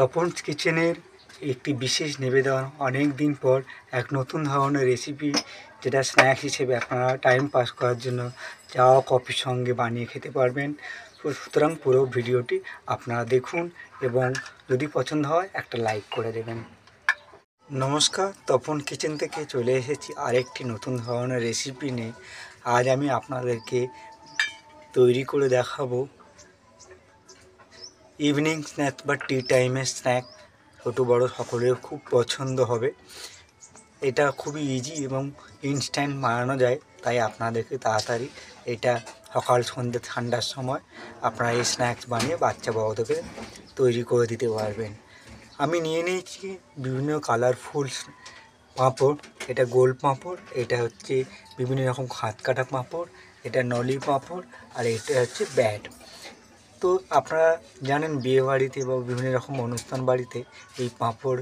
তপনস কিচেনের একটি বিশেষ নিবেদন। অনেক দিন পর এক নতুন ধরনের রেসিপি, যেটা স্ন্যাক্স হিসেবে আপনারা টাইম পাস করার জন্য চা ও কফির সঙ্গে বানিয়ে খেতে পারবেন। সুতরাং পুরো ভিডিওটি আপনারা দেখুন এবং যদি পছন্দ হয় একটা লাইক করে দেবেন। নমস্কার, তপন কিচেন থেকে চলে এসেছি আরেকটি নতুন ধরনের রেসিপি নিয়ে। আজ আমি আপনাদেরকে তৈরি করে দেখাবো ইভিনিং স্ন্যাক বা টি টাইমের স্ন্যাক। ছোটো বড়ো সকলের খুব পছন্দ হবে। এটা খুবই ইজি এবং ইনস্ট্যান্ট বানানো যায়, তাই আপনাদেরকে তাড়াতাড়ি এটা সকাল সন্ধ্যে ঠান্ডার সময় আপনারা এই স্ন্যাক্স বানিয়ে বাচ্চা বড়োদেরকে তৈরি করে দিতে পারবেন। আমি নিয়ে নিয়েছি বিভিন্ন কালারফুল পাঁপড়। এটা গোল পাঁপড়, এটা হচ্ছে বিভিন্ন রকম খাত কাটা পাঁপড়, এটা নলি পাঁপড়, আর এটা হচ্ছে ব্যাট। তো আপনারা জানেন বিয়েবাড়িতে বা বিভিন্ন রকম অনুষ্ঠান বাড়িতে এই পাঁপড়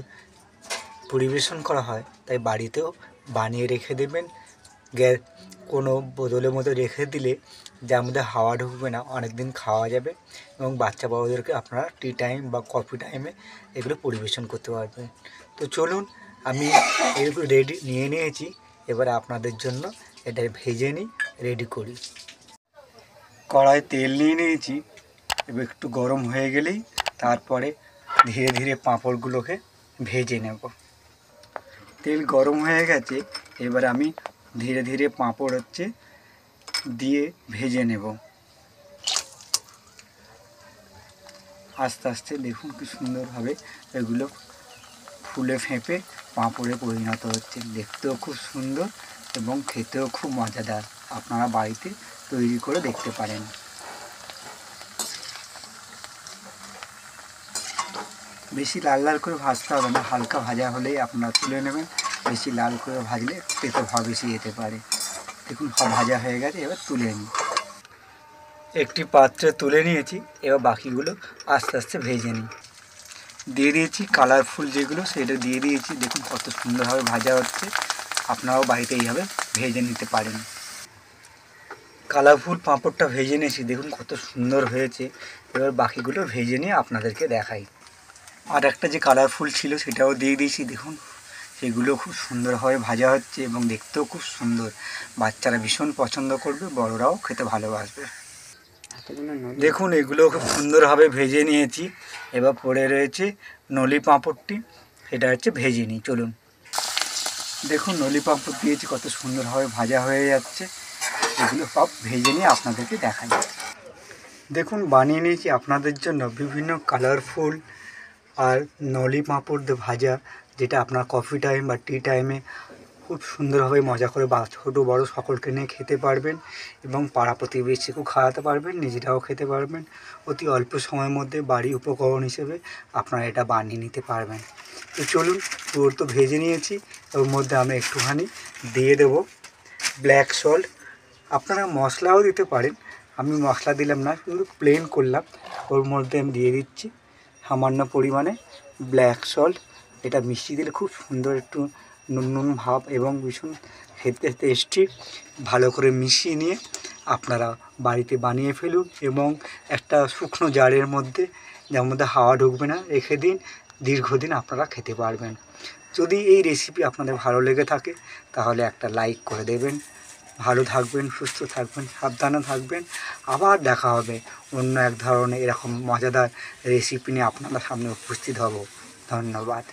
পরিবেশন করা হয়, তাই বাড়িতেও বানিয়ে রেখে দেবেন। কোনো বোতলের মধ্যে রেখে দিলে যার মধ্যে হাওয়া ঢুকবে না, অনেক দিন খাওয়া যাবে এবং বাচ্চা বড়োদেরকে আপনারা টি টাইম বা কফি টাইমে এগুলো পরিবেশন করতে পারবেন। তো চলুন, আমি এগুলো রেডি নিয়ে নিয়েছি, এবারে আপনাদের জন্য এটা ভেজে নিই, রেডি করি। কড়াই তেল নিয়ে নিয়েছি, এবার একটু গরম হয়ে গেলেই তারপরে ধীরে ধীরে পাঁপড়গুলোকে ভেজে নেব। তেল গরম হয়ে গেছে, এবার আমি ধীরে ধীরে পাঁপড় দিয়ে ভেজে নেব। আস্তে আস্তে দেখুন কি সুন্দরভাবে এগুলো ফুলে ফেঁপে পাঁপড়ে পরিণত হচ্ছে। দেখতেও খুব সুন্দর এবং খেতেও খুব মজাদার। আপনারা বাড়িতে তৈরি করে দেখতে পারেন। বেশি লাল লাল করে ভাজতে হবে না, হালকা ভাজা হলেই আপনারা তুলে নেবেন। বেশি লাল করে ভাজলে তেতো ভাব বেশি যেতে পারে। দেখুন সব ভাজা হয়ে গেছে, এবার তুলে নিই। একটি পাত্রে তুলে নিয়েছি, এবার বাকিগুলো আস্তে আস্তে ভেজে নিই। দিয়ে দিয়েছি কালারফুল যেগুলো, সেটা দিয়ে দিয়েছি। দেখুন কত সুন্দরভাবে ভাজা হচ্ছে। আপনারাও বাড়িতে এইভাবে ভেজে নিতে পারেন। কালারফুল পাঁপড়টা ভেজে নিয়েছি, দেখুন কত সুন্দর হয়েছে। এবার বাকিগুলো ভেজে নিয়ে আপনাদেরকে দেখাই। আর একটা যে কালারফুল ছিল সেটাও দিয়ে দিয়েছি। দেখুন সেগুলো খুব সুন্দরভাবে ভাজা হচ্ছে এবং দেখতেও খুব সুন্দর। বাচ্চারা ভীষণ পছন্দ করবে, বড়রাও খেতে ভালোবাসবে। দেখুন এগুলো খুব সুন্দরভাবে ভেজে নিয়েছি। এবার পড়ে রয়েছে নলি পাঁপড়টি, সেটা হচ্ছে ভেজে নিই। চলুন, দেখুন নলি পাঁপড় দিয়েছি, কত সুন্দরভাবে ভাজা হয়ে যাচ্ছে। এগুলো সব ভেজে নিয়ে আপনাদেরকে দেখাই। দেখুন বানিয়ে নিয়েছি আপনাদের জন্য বিভিন্ন কালারফুল আর নলি পাঁপড় দিয়ে ভাজা, যেটা আপনার কফি টাইম বা টি টাইমে খুব সুন্দরভাবে মজা করে ছোটো বড়ো সকলকে নিয়ে খেতে পারবেন এবং পাড়া প্রতিবেশীকেও খাওয়াতে পারবেন, নিজেরাও খেতে পারবেন। অতি অল্প সময়ের মধ্যে বাড়ি উপকরণ হিসেবে আপনারা এটা বানিয়ে নিতে পারবেন। তো চলুন, পুরো তো ভেজে নিয়েছি। ওর মধ্যে আমি একটুখানি দিয়ে দেবো ব্ল্যাক সল্ট। আপনারা মশলাও দিতে পারেন, আমি মশলা দিলাম না, শুধু প্লেন করলাম। ওর মধ্যে আমি দিয়ে দিচ্ছি সামান্য পরিমাণে ব্ল্যাক সল্ট। এটা মিষ্টি দিলে খুব সুন্দর একটু নুন নুন ভাব এবং ভীষণ খেতে টেস্টি। ভালো করে মিশিয়ে নিয়ে আপনারা বাড়িতে বানিয়ে ফেলুন এবং একটা শুকনো জারের মধ্যে, যার মধ্যে হাওয়া ঢুকবে না, রেখে দিন। দীর্ঘদিন আপনারা খেতে পারবেন। যদি এই রেসিপি আপনাদের ভালো লেগে থাকে তাহলে একটা লাইক করে দেবেন। ভালো থাকবেন, সুস্থ থাকবেন, সাবধানে থাকবেন। আবার দেখা হবে অন্য এক ধরনের এরকম মজাদার রেসিপি নিয়ে আপনাদের সামনে উপস্থিত হব। ধন্যবাদ।